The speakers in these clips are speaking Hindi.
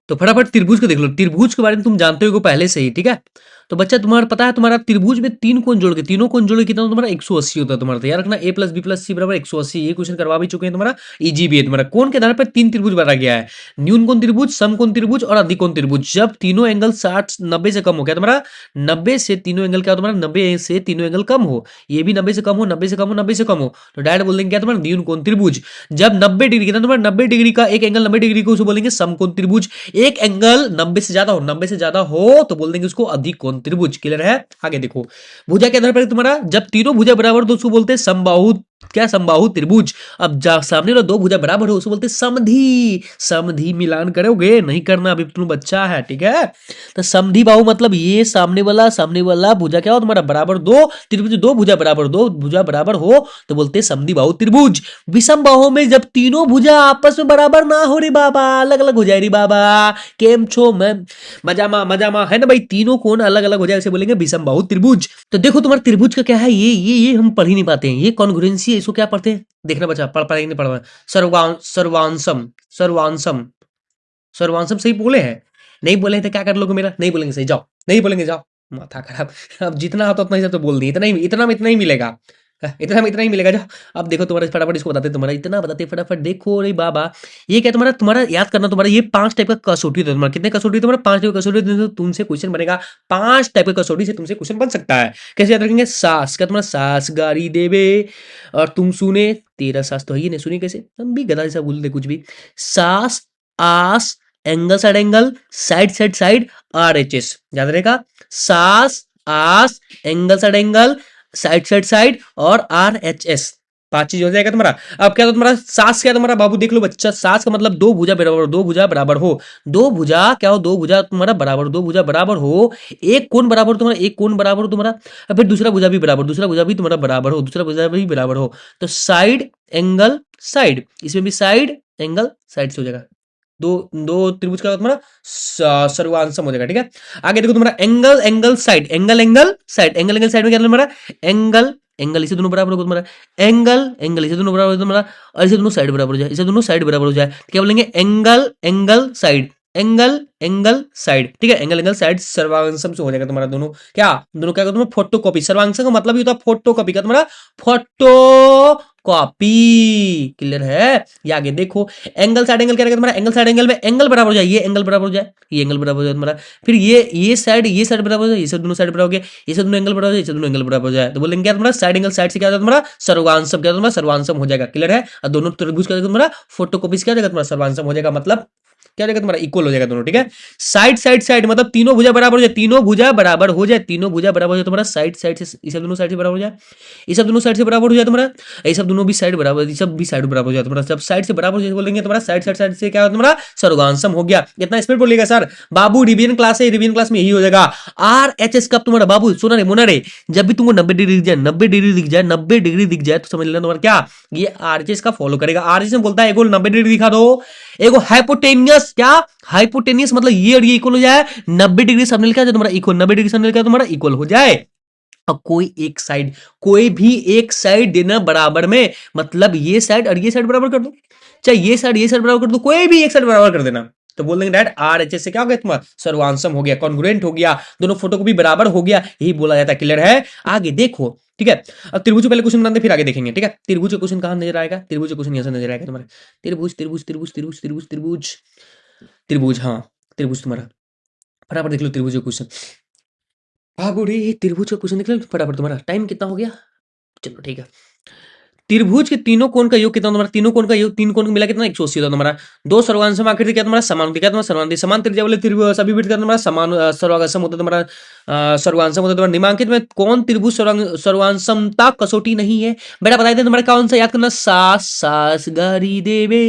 तो फटाफट त्रिभुज को देख लो, त्रिभुज के बारे में तुम जानते हो पहले से ही, ठीक है। तो बच्चा तुम्हारा पता है, तुम्हारा त्रिभुज में तीन कोण जोड़ के, तीनों कोण जोड़ के कितना तुम्हारा 180 होता है तुम्हारा। तो याद रखना a प्लस बी प्लस सी बराबर 180, ये क्वेश्चन करवा भी चुके हैं तुम्हारा, इजी भी है तुम्हारा। कोण के आधार पर तीन त्रिभुज बना गया है, न्यून कोण त्रिभुज, सम कोण त्रिभुज और अधिक कोण त्रिभुज। जब तीनों एंगल 60 90 से कम हो गया तुम्हारा, 90 से तीनों एंगल क्या हो तुम्हारा, 90 से तीनों एंगल कम हो, ये भी 90 से कम हो, 90 से कम हो, 90 से कम हो, तो डायरेक्ट बोल देंगे क्या तुम्हारा, न्यून कोण त्रिभुज। जब 90 डिग्री कितना तुम्हारा, 90 डिग्री का एक एंगल 90 डिग्री को उसे बोलेंगे समकोण त्रिभुज। एक एंगल 90 से ज्यादा हो, 90 से ज्यादा हो तो बोल देंगे उसको अधिक कोण त्रिभुज। क्लियर है। आगे देखो, भुजा के आधार पर तुम्हारा जब तीनों भुजा बराबर तो उसको बोलते हैं समबाहु, क्या समबाहु त्रिभुज। अब सामने वाला दो भुजा बराबर हो उसको बोलते हैं समधी। समधी मिलान करोगे, नहीं करना, अभी तुम बच्चा है, ठीक है। तो समधी बाहु मतलब ये सामने वाला भुजा क्या हो तुम्हारा, बराबर दो त्रिभुज, दो भुजा बराबर हो तो बोलते हैं समधी बाहु त्रिभुज। विषम बाहु में जब तीनों भुजा आपस में बराबर ना हो रे बाबा, अलग अलग हो जाए रे बाबा, केम छो मैम, मजामा है ना भाई, तीनों कोण अलग अलग हो जाए उसे बोलेंगे विषम बाहु त्रिभुज। तो देखो तुम्हारा त्रिभुज का क्या है, ये हम पढ़ ही नहीं पाते हैं, ये कॉन्ग्रुएंसी है, इसको क्या पढ़ते हैं, देखना बच्चा, पढ़ नहीं पढ़ सर्वांशम, सर्वांशम, सर्वांशम सही बोले हैं, नहीं बोले हैं तो क्या कर लोगे मेरा, नहीं बोलेंगे सही, जाओ, नहीं बोलेंगे जाओ, माथा खराब। अब जितना आता उतना ही सब तो बोल दिए, इतना में इतना ही मिलेगा, इतना में इतना ही मिलेगा। जाओ अब देखो तुम्हारा, फटाफट इसको बताते तुम्हारा, इतना बताते फटाफट, देखो रे बाबा, ये क्या तुम्हारा, याद करना तुम्हारा, ये 5 टाइप का कसौटी होता है तुम्हारा। कितने कसौटी तुम्हारा, 5 टाइप का कसौटी, तो तुमसे क्वेश्चन बनेगा 5 टाइप का कसौटी से तुमसे क्वेश्चन बन सकता है। कैसे याद रखेंगे, सास का तुम्हारा, सास गारी देवे, और तुम सुने, तेरा सास तो है ही नहीं, सुनी कैसे, हम भी गधा जैसा बोलते कुछ भी। सास, आस, एंगल साइड साइड RHS याद रहेगा, सास, आस, एंगल साइड और RHS, 5 चीज हो जाएगा तुम्हारा। अब क्या तो तुम्हारा सास, क्या तुम्हारा बाबू देख लो बच्चा, सास का मतलब दो भुजा बराबर, दो भुजा बराबर हो, दो भुजा क्या हो, दो भुजा तुम्हारा बराबर, दो भुजा बराबर हो, एक कोण बराबर तुम्हारा, एक कोण बराबर हो तुम्हारा, और फिर दूसरा भुजा भी बराबर, दूसरा भुजा भी तुम्हारा बराबर हो, दूसरा भुजा भी बराबर हो, तो साइड एंगल साइड, इसमें भी साइड एंगल साइड से हो जाएगा, दो दो त्रिभुज का तुम्हारा सर्वांशम हो जाएगा, ठीक है। आगे देखो तुम्हारा एंगल साइड, एंगल साइड में क्या तुम्हारा, एंगल इसे दोनों बराबर होगा तुम्हारा, एंगल इसे दोनों बराबर हो तुम्हारा, और इसे दोनों साइड बराबर हो जाए, इसे दोनों साइड बराबर हो जाए, क्या बोलेंगे, एंगल साइड, एंगल साइड, ठीक है, एंगल साइड सर्वांशम से हो जाएगा तुम्हारा, दोनों क्या होगा तुम्हारा, फोटो कॉपी। सर्वांशम का मतलब ही होता है फोटो कॉपी का तुम्हारा, फोटो कॉपी। क्लियर है। ये आगे देखो, एंगल साइड एंगल क्या रहेगा तुम्हारा, एंगल साइड एंगल में एंगल बराबर हो जाए, ये एंगल बराबर हो जाए, ये एंगल बराबर हो जाए तुम्हारा, फिर ये साइड बराबर हो जाए, ये सब दोनों साइड बराबर हो गए, ये सब दोनों एंगल बराबर हो जाए, ये सब दोनों एंगल बराबर हो जाए, तो बोलेंगे क्या तुम्हारा, साइड एंगल साइड से क्या हो जाएगा तुम्हारा, सर्वांशम, क्या तुम्हारा सर्वांशम हो जाएगा। क्लियर है। और दोनों त्रिभुज का तुम्हारा फोटोकॉपी क्या हो जाएगा तुम्हारा, सर्वांशम हो जाएगा, मतलब क्या हो जाएगा तुम्हारा, इक्वल हो जाएगा दोनों, ठीक है। साइड मतलब तीनों भुजा बराबर हो जाए, तीनों भुजा बराबर हो जाए, तीनों भुजा बराबर हो जाए तुम्हारा, साइड से, ये सब दोनों साइड से बराबर हो जाए, ये सब दोनों साइड से बराबर हो जाए तुम्हारा, ये सब दोनों भी साइड बराबर, ये सब भी साइड बराबर हो जाए तुम्हारा, सब साइड से बराबर हो जाए बोलेंगे तुम्हारा, साइड से क्या हो तुम्हारा, सर्वांशम हो गया। इतना स्पीड बोलिएगा सर बाबू, रिवीजन क्लास है, रिवीजन क्लास में यही हो जाएगा। RHS कब तुम्हारा बाबू, सुना रे मुना रे, जब भी तुमको 90 डिग्री दिख जाए, 90 डिग्री दिख जाए, 90 डिग्री दिख जाए, तो समझ लेना तुम्हारा क्या, ये RHS का फॉलो करेगा। RHS में बोलता है एगो 90 डिग्री दिखा दो, एगो हाइपोटेनियस, क्या हाइपोटेनियस मतलब ये और ये इक्वल हो जाए, 90 डिग्री सामने लिखा जाए तुम्हारा इक्वल, 90 डिग्री सामने लिखा तुम्हारा इक्वल हो जाए। अब कोई भी एक साइड देना बराबर में, मतलब ये साइड और ये साइड बराबर कर दो, चाहे ये साइड बराबर कर दो, कोई भी एक साइड बराबर कर देना, तो बोल देंगे डायरेक्ट RHS से क्या हो गया तुम्हारा, सर्वांशम हो गया, कॉन्ग्रुएंट हो गया, दोनों फोटो को भी बराबर हो गया, यही बोला जाता है। क्लियर है। आगे देखो, ठीक है। अब त्रिभुज पहले क्वेश्चन बनाते फिर आगे देखेंगे, ठीक है। त्रिभुज का क्वेश्चन कहां नजर आएगा, त्रिभुज का क्वेश्चन यहां से नजर आएगा तुम्हारे, त्रिभुज, हाँ त्रिभुज तुम्हारा, फटाफट देख लो त्रिभुज का क्वेश्चन। बाबू रे त्रिभुज का क्वेश्चन देख लो फटाफट, तुम्हारा टाइम कितना हो गया, चलो ठीक है। त्रिभुज के तीनों कोण का योग कितना तुम्हारा, तीनों कोण का योग, तीन कोण मिला कितना 180 होता तुम्हारा। दो सर्वांशम आकृति क्या तुम्हारा, समान क्या तुम्हारा, समान त्रिज्या वाले त्रिभुज सभी वृत्त का तुम्हारा समान सर्वांशम होता तुम्हारा, सर्वांशम होता तुम्हारा। निम्नांकित में कौन त्रिभुज सर्वांशमता कसौटी नहीं है, बेटा बताइए तुम्हारा कौन सा, याद करना, सास गारी देवे,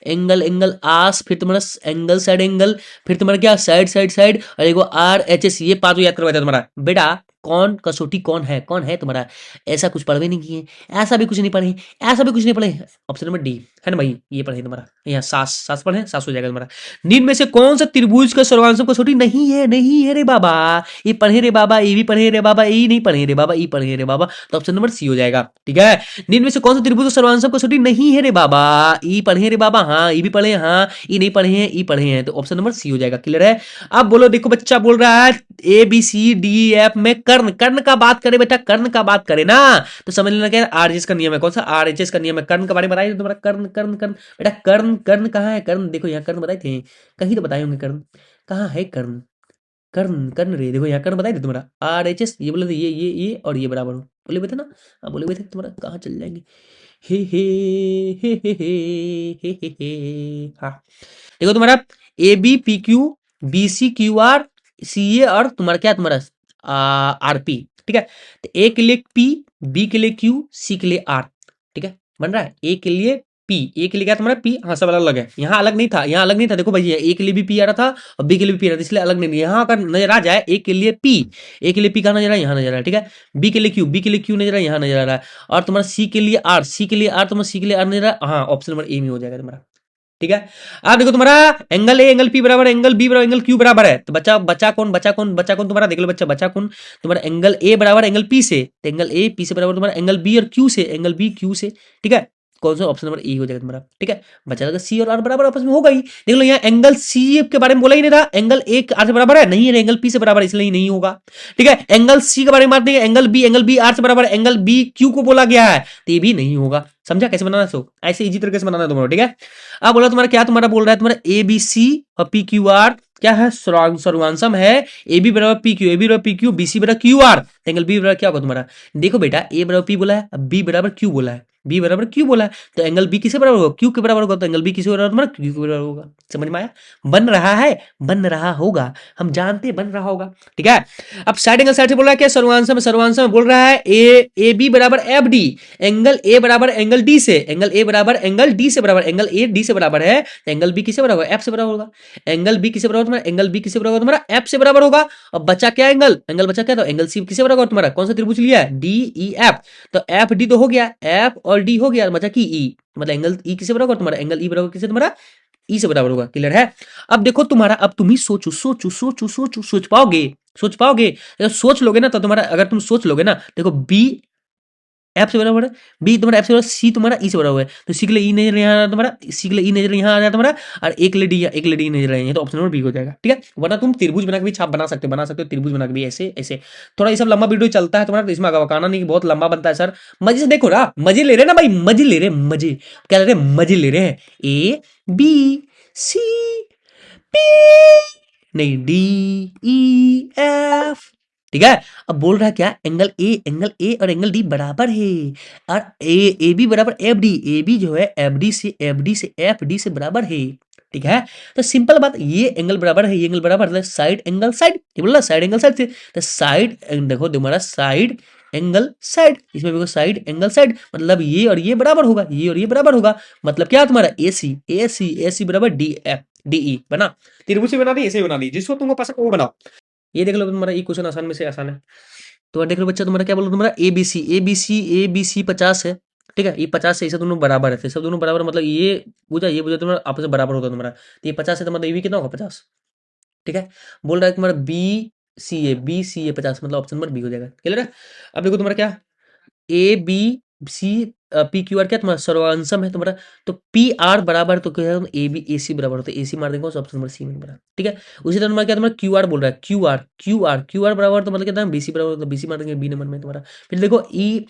एंगल आस, फिर तुम्हारा एंगल साइड एंगल, फिर तुम्हारा क्या साइड और एगो RHS, ये पांचों याद करवाया था तुम्हारा बेटा। कौन कसौटी कौन है तुम्हारा, ऐसा कुछ पढ़वे नहीं किए, ऐसा भी कुछ नहीं पढ़े, ऐसा भी कुछ नहीं पढ़े। ऑप्शन नंबर डी है ना भाई, ये पढ़े तुम्हारा, यहाँ सास सास पढ़े, सास हो जाएगा तुम्हारा। निम्न में से कौन सा त्रिभुज का सर्वांशम कसौटी नहीं है, नहीं है रे बाबा, ये पढ़े रे बाबा, ये भी पढ़े रे बाबा, ये नहीं पढ़े रे बाबा, ये पढ़े रे बाबा, तो ऑप्शन नंबर सी हो जाएगा। ठीक है, निम्न में से कौन सा त्रिभुज का सर्वांशम कसौटी नहीं है रे बाबा, ये पढ़े रे बाबा, हाँ ये भी पढ़े, हाँ ये नहीं पढ़े हैं, ये पढ़े हैं, तो ऑप्शन नंबर सी हो जाएगा। क्लियर है। अब बोलो, देखो बच्चा बोल रहा है A B C D F में कर्ण, कर्ण का बात करे बेटा, कर्ण का बात करे ना, तो समझ लेना क्या आरएचएस का नियम है, कौन सा आरएचएस का नियम है। कर्ण के बारे में बताइए तुम्हारा, कर्ण कर्ण कर्ण बेटा, कर्ण कर्ण कहाँ है, कर्ण देखो यहाँ कर्ण बताए थे, कहीं तो बताए होंगे कर्ण, कहाँ है कर्ण, कर्ण कर्ण रे, देखो यहाँ कर्ण बताए थे तुम्हारा, आरएचएस ये बोले थे, ये और ये बराबर हो, बोले हुए थे ना, हाँ बोले हुए थे, तुम्हारा कहाँ चल जाएंगे, हे हे हाँ। देखो तुम्हारा A B P Q B C Q R C A और तुम्हारा क्या, तुम्हारा आर पी। ठीक है, तो ए के लिए पी, बी के लिए क्यू, सी के लिए आर। ठीक है, बन रहा है ए के लिए पी, ए के लिए क्या तुम्हारा पी, हाँ सब अलग अलग है, यहाँ अलग नहीं था, यहाँ अलग नहीं था, देखो भैया ए के लिए भी पी आ रहा था और बी के लिए भी पी आ रहा था, इसलिए अलग नहीं, यहाँ अगर नजर आ जाए ए के लिए पी, ए के लिए पी कहाँ नजर आ रहा है, यहाँ नजर आ रहा है। ठीक है, बी के लिए क्यू, बी के लिए क्यू नजर आ रहा है, यहाँ नजर आ रहा है, और तुम्हारा सी के लिए आर, सी के लिए आर, तुम्हारा सी के लिए आर नजर आ रहा है, हाँ ऑप्शन नंबर ए में हो जाएगा तुम्हारा। ठीक है, अब देखो तुम्हारा एंगल ए एंगल पी बराबर, एंगल बी बराबर एंगल क्यू बराबर है, तो बच्चा बच्चा कौन, बच्चा कौन, बच्चा कौन तुम्हारा, देख लो बच्चा, बच्चा कौन तुम्हारा, एंगल ए बराबर एंगल पी से, तो एंगल ए पी से बराबर तुम्हारा एंगल बी और क्यू से, एंगल बी क्यू से। ठीक है, कौन सा, ऑप्शन नंबर ए हो जाएगा तुम्हारा। ठीक है, बच्चा लगा सी और आर बराबर आपस में होगा ही, देख लो यहाँ एंगल सी के बारे में बोला ही नहीं था, एंगल ए आर से बराबर है, नहीं है, एंगल पी से बराबर है, इसलिए नहीं होगा। ठीक है, एंगल सी के बारे में बात नहीं है, एंगल बी आर से बराबर है, एंगल बी क्यू को बोला गया है, तो ये भी नहीं होगा। समझा कैसे बनाना, सो ऐसे इजी तरीके से बनाना है तुम्हारा। ठीक है, अब बोला तुम्हारा क्या, तुम्हारा बोल रहा है तुम्हारा ए बी सी और पी क्यू आर क्या है, सर्वांशम है, ए बी बराबर पी क्यू, ए बी बराबर पी क्यू, बी सी बराबर क्यू आर, एंगल बी बराबर क्या होगा तुम्हारा, देखो बेटा ए बराबर पी बोला है, अब बी बराबर क्यू बोला है, बी बराबर क्यू बोला है, तो एंगल बी किसे बराबर होगा, क्यू के बराबर होगा, तो एंगल बी किसे बराबर तुम्हारा, क्यू के बराबर होगा। समझ में आया, बन रहा है, बन रहा होगा, हम जानते बन रहा होगा। ठीक है, अब साइड एंगल साइड से बोल रहा है क्या, सर्वांशम, सर्वांशम बोल रहा है ए बी बराबर एफ डी, एंगल ए बराबर एंगल डी से, एंगल ए बराबर एंगल डी से बराबर, एंगल ए डी से बराबर है, तो एंगल बी किसे बराबर, एफ से बराबर होगा, एंगल बी किसे बराबर तुम्हारा, एंगल बी किसे बराबर तुम्हारा, एफ से बराबर होगा। अब बचा क्या, एंगल एंगल बचा क्या, तो एंगल सी किसे बराबर तुम्हारा, कौन सा त्रिभुज लिया है, डी ई एफ, तो एफ डी तो हो गया, एफ और डी हो गया, बचा की ई, मतलब एंगल ई किसे बराबर तुम्हारा, एंगल ई बराबर किसे तुम्हारा, ई से बराबर होगा। क्लियर है। अब देखो तुम्हारा, अब तुम ही सोचो सोचो सोचो सोचो, सोच पाओगे, सोच पाओगे, अगर सोच लोगे ना तो तुम्हारा, अगर तुम सोच लोगे ना, देखो बी एफ से बराबर है, बी तुम्हारा एफ से बराबर, सी तुम्हारा ई से बराबर है, तो सी के लिए ई नजर यहाँ आ रहा है तुम्हारा, सी के लिए ई नजर यहाँ आ रहा है तुम्हारा, और एक ले डी, एक ले डी नजर आएंगे, तो ऑप्शन नंबर बी हो जाएगा। ठीक है, वरना तुम त्रिभुज बना के भी छाप बना सकते हो, त्रिभुज बना के भी ऐसे ऐसे। थोड़ा ये सब लंबा वीडियो चलता है तुम्हारा, तो इसमें अवकाना नहीं, बहुत लंबा बनता है सर, मजे से देखो ना, मजे ले रहे ना भाई, मजे ले रहे, मजे क्या ले रहे, मजे ले रहे हैं, ए बी सी पी, नहीं डी ई एफ। ठीक है, अब बोल रहा है क्या, एंगल ए और एंगल डी बराबर है, और ए बी बराबर एफ डी, ए बी जो है एफ डी से बराबर है। ठीक है, तो सिंपल बात, ये एंगल बराबर है, ये एंगल बराबर है, साइड एंगल साइड, ये बोल रहा साइड एंगल साइड से, तो साइड देखो तुम्हारा साइड एंगल साइड, इसमें देखो साइड एंगल साइड, मतलब ये और ये बराबर होगा, ये और ये बराबर होगा, मतलब क्या तुम्हारा ए सी बराबर डी एफ डी ई। बना, त्रिभुज से बना दी, ऐसे ही बना दी, जिसको तुमको पसंद वो बनाओ। ये देख लो तुम्हारा, ये क्वेश्चन आसान में से आसान है। तो देख लो बच्चा, तुम्हारा क्या बोलो, तुम्हारा ए बी सी 50 है। ठीक है, ये 50 से इसे दोनों बराबर है, सब दोनों बराबर, मतलब ये बुझा तुम्हारा आपस में बराबर होता है तुम्हारा, तो ये 50 है, तो मतलब ये भी कितना होगा 50। ठीक है, बोल रहा है तुम्हारा बी सी ए 50, मतलब ऑप्शन नंबर बी हो जाएगा। क्लियर है। अब देखो तुम्हारा क्या, A B C P Q R क्या तुम्हारा सर्वांशम है तुम्हारा, तो पी आर बराबर, तो क्या ए बी ए सी बराबर होता है, ए सी मार देंगे ऑप्शन नंबर सी में बराबर। ठीक है, उसी तरह तुम्हारा क्या, तुम्हारा क्यू आर बोल रहा है, क्यू आर बराबर, तो मतलब क्या बी सी बराबर, तो बी सी मार देंगे बी नंबर में तुम्हारा। फिर देखो ई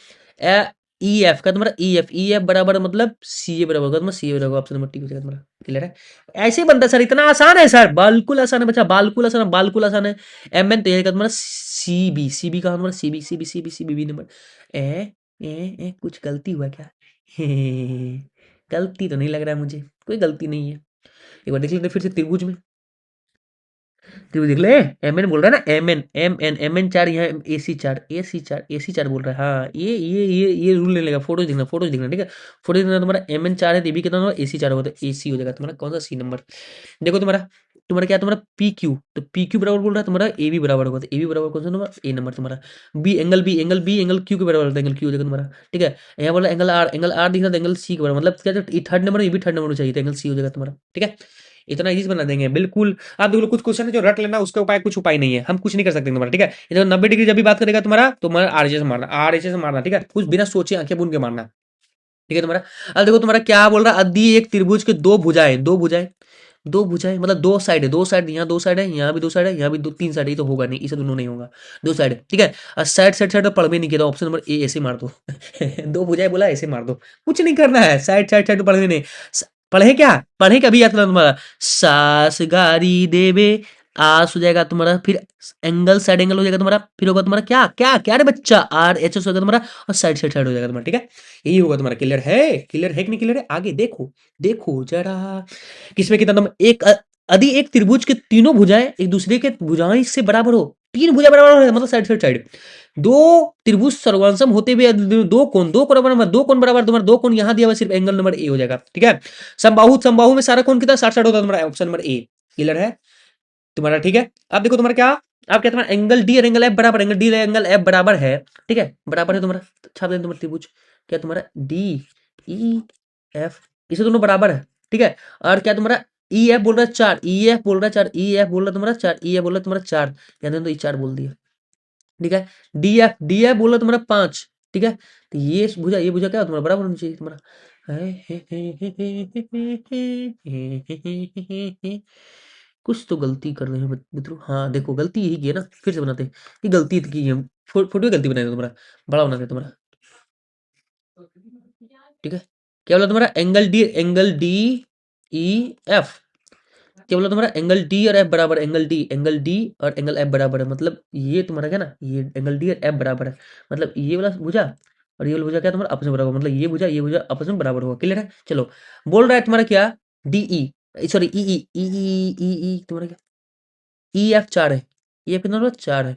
एफ का तुम्हारा ई एफ बराबर, मतलब सी ए बराबर होगा, तुम्हारा सी ए बराबर, ऑप्शन नंबर टी हो जाएगा तुम्हारा। क्लियर है, ऐसे ही बनता है सर, इतना आसान है सर, बिल्कुल आसान है बच्चा, बिल्कुल आसान है, बिल्कुल आसान है। एम एन तो यह तुम्हारा सी बी का तुम्हारा सी बी नंबर। कुछ गलती हुआ क्या? गलती तो नहीं लग रहा है मुझे, कोई गलती नहीं है। एक बार देख लेते फिर से त्रिभुज में, त्रिभुज देख ले, एम एन बोल रहा है ना, एम एन 4, यहाँ ए सी 4 बोल रहा है। हाँ, ये रूल नहीं लेगा, फोटोज दिखना ठीक है, फोटो दिखना, तुम्हारा एम एन 4 है, तो ये भी कितना होगा, ए सी 4 होगा, तो ए सी हो जाएगा तुम्हारा, कौन सा सी नंबर। देखो तुम्हारा तुम्हारा क्या है, तुम्हारा पी क्यू, तो पी क्यू बराबर बोल रहा है तुम्हारा ए बी बराबर होगा, तो ए बी बराबर कौन सा नंबर, ए नंबर तुम्हारा। B angle B, angle B angle Q के बराबर होता है, एंगल क्यू हो जाएगा तुम्हारा, ठीक है। यहाँ बोला एंगल आर, एंगल आर दिख रहा था एंगल सी के बराबर, मतलब क्या थर्ड नंबर, ये भी थर्ड नंबर चाहिए, तो एंगल सी हो जाएगा तुम्हारा, ठीक है। इतना इजी बना देंगे बिल्कुल। आप देखो कुछ क्वेश्चन है जो रट लेना, उसका उपाय कुछ उपाय नहीं है, हम कुछ नहीं कर सकते तुम्हारा, ठीक है। ये 90 डिग्री जब भी बात करेगा तुम्हारा, तुम्हारा आर से मारना, आर से मारना, ठीक है, कुछ बिना सोचे आंखें बूंद के मारना, ठीक है तुम्हारा। अब देखो तुम्हारा क्या बोल रहा है, अद्दी एक त्रिभुज के दो भुजाएं, दो भुजाएं, दो भुजाएं मतलब दो साइड है, दो साइड, यहाँ दो साइड है, यहाँ भी दो साइड है, यहाँ भी दो, तीन साइड है, ये तो होगा नहीं, इसे दोनों नहीं होगा, दो साइड है, ठीक है। और साइड साइड साइड पढ़ भी नहीं किया, ऑप्शन नंबर ए ऐसे मार दो। दो भुजाएं बोला ऐसे मार दो, कुछ नहीं करना है, साइड साइड साइड पढ़ भी नहीं। पढ़े क्या, पढ़े कभी याद तुम्हारा, सास गारी देवे, आस हो जाएगा तुम्हारा, फिर एंगल साइड एंगल हो जाएगा तुम्हारा, फिर होगा तुम्हारा क्या क्या क्या रे बच्चा, आर एच एस होगा तुम्हारा, और साइड साइड साइड हो जाएगा तुम्हारा, ठीक है। यही होगा तुम्हारा, क्लियर है, क्लियर है कि नहीं क्लियर है, आगे देखो, देखो जरा, किसमें कितना नंबर, एक यदि एक त्रिभुज के तीनों भुजाएं एक दूसरे के भुजाएं से बराबर हो, तीन भुजा बराबर हो मतलब साइड साइड साइड, दो त्रिभुज सर्वांसम होते हुए दो कोण बराबर, दो कोण बराबर, तुम्हारा दो कोण यहाँ दिया हुआ, सिर्फ एंगल नंबर ए हो जाएगा, ठीक है। समबाहु, समबाहु में सारा कोण कितना 60 60 होता है तुम्हारा, ऑप्शन नंबर ए क्लियर है तुम्हारा, ठीक है। अब देखो तुम्हारा क्या, अब क्या तुम्हारा एंगल डी और एंगल एफ बराबर, एंगल डी एंगल एफ बराबर है, ठीक है, बराबर है तुम्हारा, छाप दें तुम्हारा त्रिभुज, क्या तुम्हारा डी ई एफ, इसे दोनों बराबर है, ठीक है। और क्या तुम्हारा ई एफ बोल रहा है चार, ई एफ बोल रहा है चार, ई एफ बोल रहा है तुम्हारा चार, ई एफ बोल रहा है तुम्हारा चार, यानी तो ई चार बोल दिया, ठीक है। डी एफ बोल रहा है तुम्हारा पांच, ठीक है। तो ये भुजा क्या तुम्हारा बराबर होना चाहिए तुम्हारा। कुछ तो गलती कर रहे हैं मित्रों, हाँ देखो गलती यही की है ना, फिर से बनाते हैं, ये गलती की है, फोटो में गलती बनाए तुम्हारा, बड़ा बनाते तुम्हारा, ठीक है। क्या बोला तुम्हारा एंगल डी ई एफ, क्या बोला तुम्हारा एंगल डी और एफ बराबर, एंगल डी और एंगल एफ बराबर है, मतलब ये तुम्हारा क्या ना, ये एंगल डी और एफ बराबर है, मतलब ये वाला भुजा और ये वाला भुजा क्या तुम्हारा आपस में बराबर, मतलब ये भुजा आपस में बराबर होगा, क्लियर है। चलो बोल रहा है तुम्हारा क्या, डी ई सॉरी ई ई ई ई ई तुम्हारा क्या, ई एफ चार है, ई एफ कितना तुम्हारा चार है,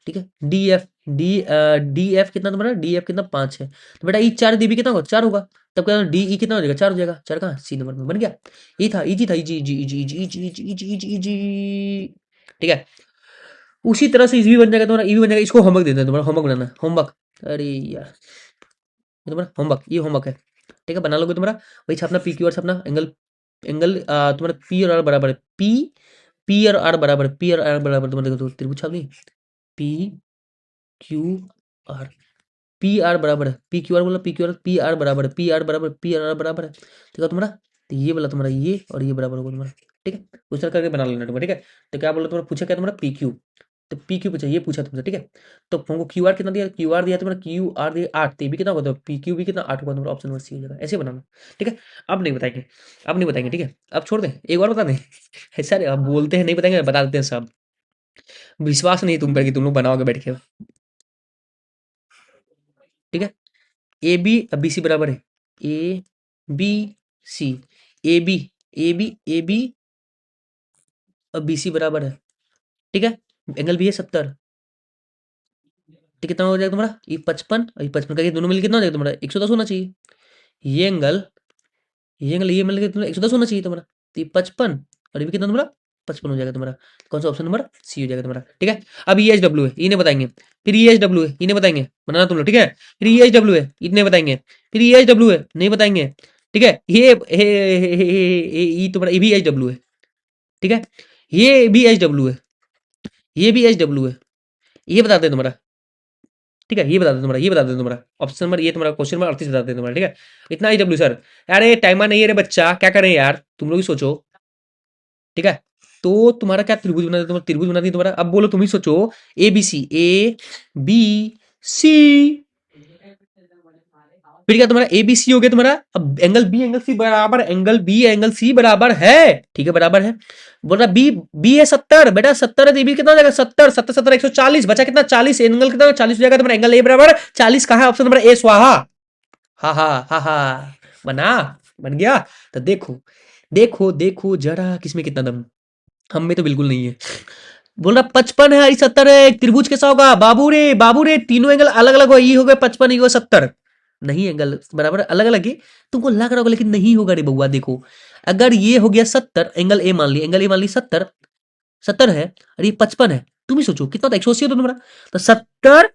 ठीक है। डी एफ कितना तुम्हारा, डी एफ कितना पांच है, तो बेटा ई चार डी बी कितना होगा, चार होगा, तब क्या डी ई कितना हो जाएगा, चार हो जाएगा, चार कहाँ सी नंबर में बन गया, ये था इजी था, easy easy easy easy easy easy easy easy easy, ठीक है। उसी तरह से इजी भी बन जाएगा तुम्हारा, ई भी बन जाएगा, इसको होमवर्क देते हैं तुम्हारा, होमवर्क बनाना, होमवर्क, अरे यार ये तुम्हारा होमवर्क, ये होमवर्क है, ठीक है, बना लोगे तुम्हारा, वही छापना पी क्यू आर छापना, एंगल एंगल तुम्हारा पी और आर बराबर है, पी और आर बराबर है, पी और आर बराबर, तुम्हारे देखो तो त्रिभुज छाप दी, P Q R, P R बराबर है, पी क्यू आर बोला, P Q R P R बराबर है, पी आर बराबर, पी आर बराबर है, ठीक है तुम्हारा। तो ये बोला तुम्हारा ये और ये बराबर होगा तुम्हारा, ठीक है, उस तरह करके बना लेना तुम्हारा, ठीक है। तो क्या बोला तुम्हारा, पूछा क्या तुम्हारा पी क्यू, तो पी क्यू पूछा, ये पूछा तुमसे, ठीक है। तो हमको क्यू आर कितना दिया, क्यू आर दिया तुम्हारा, क्यू आर दिया आठ, तो ये भी कितना होगा, तो पी क्यू भी कितना आठ होगा तुम्हारा, ऑप्शन नंबर सी हो जाएगा, ऐसे बनाना, ठीक है। अब नहीं बताएंगे, अब नहीं बताएंगे, ठीक है, अब छोड़ दें, एक और बता दें। सर अब बोलते हैं नहीं बताएंगे, बता देते हैं सब, विश्वास नहीं तुम पर कि तुम लोग बनाओगे बैठ के, ठीक है। ए बी अब बी सी बराबर है, A B C, A B A B A B अब बी सी बराबर है, ठीक है। एंगल बी है 70, ठीक कितना हो जाएगा तुम्हारा, ये 55 और ये 55 का दोनों मिलकर कितना हो जाएगा तुम्हारा, 110 होना चाहिए। ये एंगल ये मिलकर तुम्हारा 110 होना चाहिए तुम्हारा, तो ये 55 और ये भी कितना तुम्हारा 55 हो जाएगा तुम्हारा, कौन सा ऑप्शन नंबर सी हो जाएगा तुम्हारा, ठीक है। अब ई एच डब्ल्यू है, इन्हें बताएंगे, फिर ई एच डब्ल्यू है, इन्हें बताएंगे, बनाना तुम लोग, ठीक है। फिर ई एच डब्ल्यू है, इतने बताएंगे, फिर ई एच डब्ल्यू है, नहीं बताएंगे, ठीक है। ये तुम्हारा ये भी एच डब्ल्यू है, ठीक है। ये भी एच डब्ल्यू है, ये भी एच डब्ल्यू है, ये बता दें तुम्हारा, ठीक है, ये बता दें तुम्हारा, ये बता दें तुम्हारा ऑप्शन नंबर, ये तुम्हारा क्वेश्चन नंबर 38 बता दें तुम्हारा, ठीक है। इतना एच डब्ल्यू सर, अरे टाइमर नहीं है रे बच्चा, क्या करें यार, तुम लोग ही सोचो, ठीक है। तो तुम्हारा क्या त्रिभुज बना, तुम्हारा त्रिभुज बना दी तुम्हारा, अब बोलो तुम ही सोचो, ए बी सी, ए बी सी, फिर क्या तुम्हारा ए बी सी हो गया तुम्हारा, अब एंगल बी एंगल सी बराबर, एंगल बी एंगल सी बराबर है, ठीक है बराबर है। बोल रहा बी बी है 70, बेटा 70 है, तो बी कितना हो जाएगा 70, 70 70 140, बचा कितना 40, एंगल कितना 40 हो जाएगा तुम्हारा, एंगल ए बराबर 40 कहा है, ऑप्शन नंबर ए स्वाहा, हा हा हा हा, बना, बन गया। तो देखो देखो देखो जरा किसमें कितना दम, हम में तो बिल्कुल नहीं है। बोल रहा 55 है, 70 है, एक त्रिभुज कैसा होगा, बाबू रे तीनों एंगल अलग अलग हो, ये हो गए 55, ये हो 70, नहीं एंगल बराबर अलग अलग है, तुमको लग रहा होगा लेकिन नहीं होगा रे बउआ, देखो अगर ये हो गया 70, एंगल ए मान ली, एंगल ए मान ली 70, 70 है और ये 55 है, तुम ही सोचो कितना होता है, 180 होता तुम्हारा। तो 70,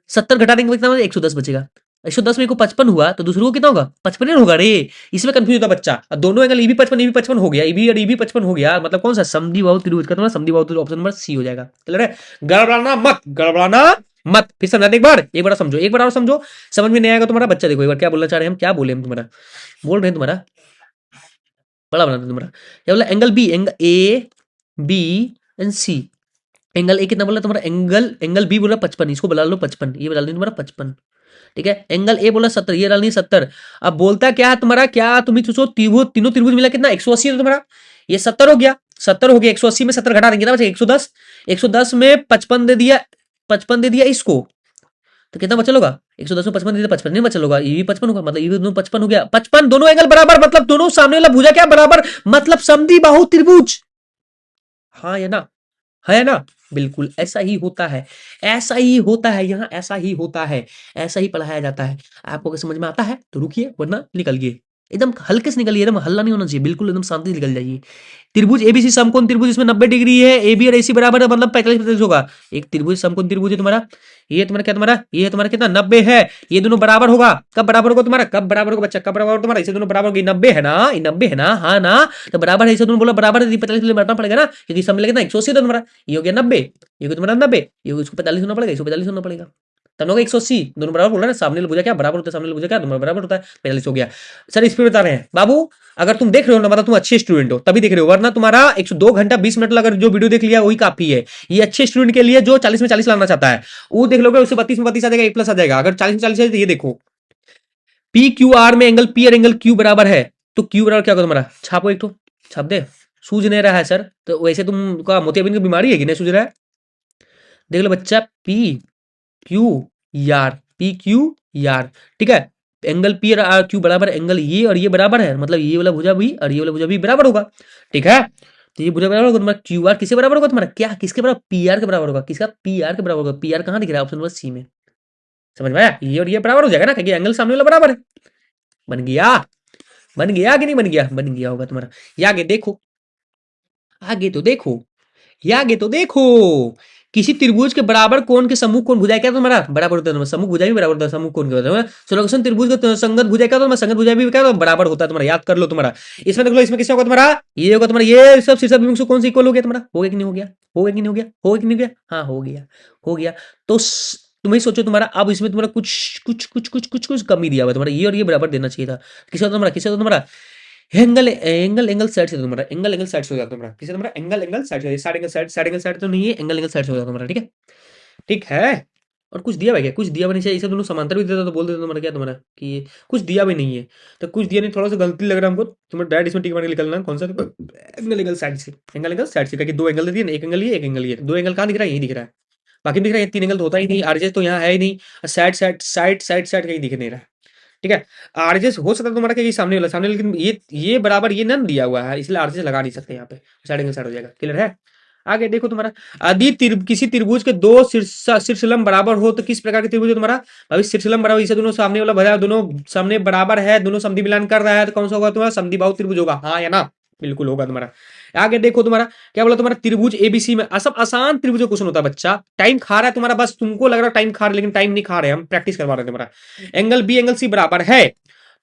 70 घटा देंगे कितना, 110 बचेगा। 110 में को 55 हुआ तो दूसरे को कितना होगा, 55 होगा रे। इसमें कंफ्यूज होता बच्चा। और दोनों एंगल ये भी 55, ये भी 55 हो गया, ये भी और ये भी 55 हो गया, मतलब कौन सा, समद्विबाहु त्रिभुज का तुम्हारा समद्विबाहु त्रिभुज, ऑप्शन नंबर सी हो जाएगा। क्लियर है? गड़बड़ाना मत, गड़बड़ाना मत। फिर समझा एक बार, एक बार समझो, एक बार और समझो, समझ में नहीं आएगा तुम्हारा बच्चा। देखो एक बार क्या बोलना चाह रहे हैं हम, क्या बोले हम तुम्हारा, बोल रहे हैं तुम्हारा बड़ा बना तुम्हारा, क्या बोला, angle B, angle A B and C. Angle A कितना बोला तुम्हारा, एंगल एंगल बी बोला 55, इसको बना लो 55, ये बना लो तुम्हारा 55। ठीक है, एंगल ए बोला 70, ये डालनी 70। अब बोलता क्या है तुम्हारा, क्या तुम ही सोचो, त्रिभुज, तीनों त्रिभुज मिला कितना, 180 है तुम्हारा, ये 70 हो गया, 70 हो गया, 180 में 70 घटा देंगे ना बच्चा, 110, 110 में 55 दे दिया, 55 दे दिया इसको, तो कितना बचल होगा, 110 में 55 दे दिया, 55 नहीं बचल होगा, ये भी 55 होगा, मतलब ये भी दोनों 55 हो गया, 55 दोनों एंगल बराबर, मतलब दोनों सामने वाला भुजा क्या बराबर, मतलब समद्विबाहु त्रिभुज। हाँ या ना, है ना, बिल्कुल ऐसा ही होता है, ऐसा ही होता है, यहाँ ऐसा ही होता है, ऐसा ही पढ़ाया जाता है। आपको अगर समझ में आता है तो रुकिए, वरना निकलिए, एकदम हल्के से निकलिए, एकदम हल्ला नहीं होना चाहिए, बिल्कुल एकदम शांति से निकल जाइए। त्रिभुज एबीसी समकोण त्रिभुज, इसमें 90 डिग्री है, ए बी और एसी बराबर है, मतलब 45 होगा। एक त्रिभुज समकोण त्रिभुज है तुम्हारा, ये तुम्हारा क्या, तुम्हारा ये है तुम्हारा कितना, 90 है, ये दोनों बराबर होगा, कब बराबर होगा तुम्हारा, कब बराबर होगा बच्चा, कब बराबर होगा तुम्हारा, इसे दोनों बराबर होगी, 90 है ना, ये 90 है ना, हाँ ना, तो बराबर है, इसे दोनों बोला बराबर है, 45 बढ़ना पड़ेगा ना, क्योंकि सब मिलेगा ना 180 तो तुम्हारा, ये हो गया 90, ये हो गया तुम्हारा 90, ये इसको 45 होना पड़ेगा, इसको 45 होना पड़ेगा, तब होगा 180, दोनों बराबर बोल रहा है ना, सामने भुजा क्या बराबर होता है, सामने भुजा क्या दोनों बराबर होता है, 45 हो गया। सर इस पे बता रहे हैं बाबू, अगर तुम देख रहे हो ना, मतलब तुम अच्छे स्टूडेंट हो तभी देख रहे हो, वरना तुम्हारा 102 घंटा 20 मिनट अगर जो वीडियो देख लिया वही काफी है। ये अच्छे स्टूडेंट के लिए जो 40 में 40 लाना चाहता है, वो देख लोगे, उससे 32 में 32 आ जाएगा, 1+ आ जाएगा। अगर 40 में 40 है तो ये देखो, पी क्यू आर में एंगल पी और एंगल क्यू बराबर है, तो क्यू बराबर क्या होगा तुम्हारा, छापो एक तो, छाप दे। सूझ नहीं रहा है सर, तो वैसे तुमका मोतियाबिंद की बीमारी है कि नहीं सूझ रहा है, देख लो बच्चा, पी क्यू यार, पी क्यू यार, ठीक है, एंगल पी और आर क्यू बराबर, एंगल ये और ये बराबर है, मतलब ये वाला भुजा भी और ये वाला भुजा भी बराबर होगा, ठीक है। तो ये भुजा बराबर होगा तुम्हारा, क्यू आर किसके बराबर होगा तुम्हारा, क्या किसके बराबर, पी आर के बराबर होगा, किसका, पी आर के बराबर होगा, पी आर कहाँ दिख रहा है, ऑप्शन नंबर सी में, समझ में आया, ये और ये बराबर हो जाएगा ना, क्योंकि एंगल सामने वाला बराबर है, बन गया, बन गया कि नहीं बन गया, बन गया होगा तुम्हारा। ये आगे देखो, आगे तो देखो, ये आगे तो देखो, किसी त्रिभुज के बराबर कोण के समूह कोण भुजा क्या तुम्हारा बराबर होता है, समूह भुजा भी बराबर होता है, समूह कोण के सुलक्षण त्रिभुज का संगत भुजा क्या, तो संगत भुजा भी क्या बराबर होता है तुम्हारा, याद कर लो तुम्हारा। इसमें देख लो, इसमें किसका होगा तुम्हारा, ये होगा तुम्हारा, ये सब शीर्षक बिंदु से कौन सा इक्वल हो गया तुम्हारा, हो गया कि नहीं हो गया, हो गया कि नहीं हो गया, हो गया कि नहीं हो गया, हाँ हो गया, हो गया। तो तुम ही सोचो तुम्हारा, अब इसमें तुम्हारा कुछ कुछ कुछ कुछ कुछ कुछ कमी दिया हुआ तुम्हारा, ये और ये बराबर देना चाहिए था, किसका तुम्हारा, किसका तुम्हारा, एंगल एंगल एंगल साइड से तुम्हारा, एंगल एंगल साइड से हो जाता तुम्हारा, किसे तुम्हारा, एंगल एंगल साइड से, side angle side, side angle side तो नहीं है, एंगल एंगल साइड से हो जाता तुम्हारा, ठीक है, ठीक है। और कुछ दिया भाई क्या, कुछ दिया भी नहीं चाहिए, इसे दोनों समांतर भी देता तो बोल देते तुम्हारा क्या तुम्हारा, कि ये कुछ दिया भी नहीं है, तो कुछ दिया नहीं, थोड़ा सा गलती लग रहा है हमको, तुम्हें डायरेक्ट इसमें टिक मार के निकलना कौन सा, एंगल एंगल साइड से, एंगल एंगल साइड से, क्योंकि दो एंगल दे दिए, एक एंगल ये एक एंगल ये, दो एंगल कहाँ दिख रहा है, यही दिख रहा है, बाकी दिख रहा है, 3 एंगल तो होता ही नहीं, आरजेस तो यहाँ है ही नहीं, side side side side side कहीं दिख नहीं रहा है, ठीक है। आरजेस हो सकता है तुम्हारा कि सामने वाला, सामने, लेकिन ये बराबर ये नन दिया हुआ है, इसलिए आरजेस लगा नहीं सकते यहाँ पे, साइड एंगल साइड हो जाएगा, क्लियर है। आगे देखो तुम्हारा, यदि किसी त्रिभुज के दो शीर्षलंब बराबर हो तो किस प्रकार के त्रिभुज है तुम्हारा, अभी शीर्षलंब बराबर, इसे दोनों सामने वाला भरा, दोनों सामने बराबर है, दोनों समद्वि मिलान कर रहा है, तो कौन सा होगा तुम्हारा, समद्विबाहु त्रिभुज होगा, हाँ या ना, बिल्कुल होगा तुम्हारा। आगे देखो तुम्हारा क्या बोला, तुम्हारा त्रिभुज एबीसी में, सब आसान त्रिभुज का क्वेश्चन होता है बच्चा, टाइम खा रहा है तुम्हारा, बस तुमको लग रहा है टाइम खा रहा है, लेकिन टाइम नहीं खा रहे, हम प्रैक्टिस करवा रहे हैं तुम्हारा। एंगल बी एंगल सी बराबर है,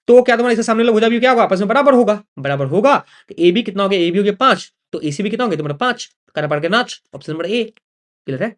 तो क्या तुम्हारा इससे सामने वाला भुजा भी क्या होगा, आपस में बराबर होगा, बराबर होगा, तो ए बी कितना हो गया, ए बी हो गया 5, तो ए सी भी कितना हो गया तुम्हारा 5, कर के नाच, ऑप्शन नंबर ए, क्लियर है।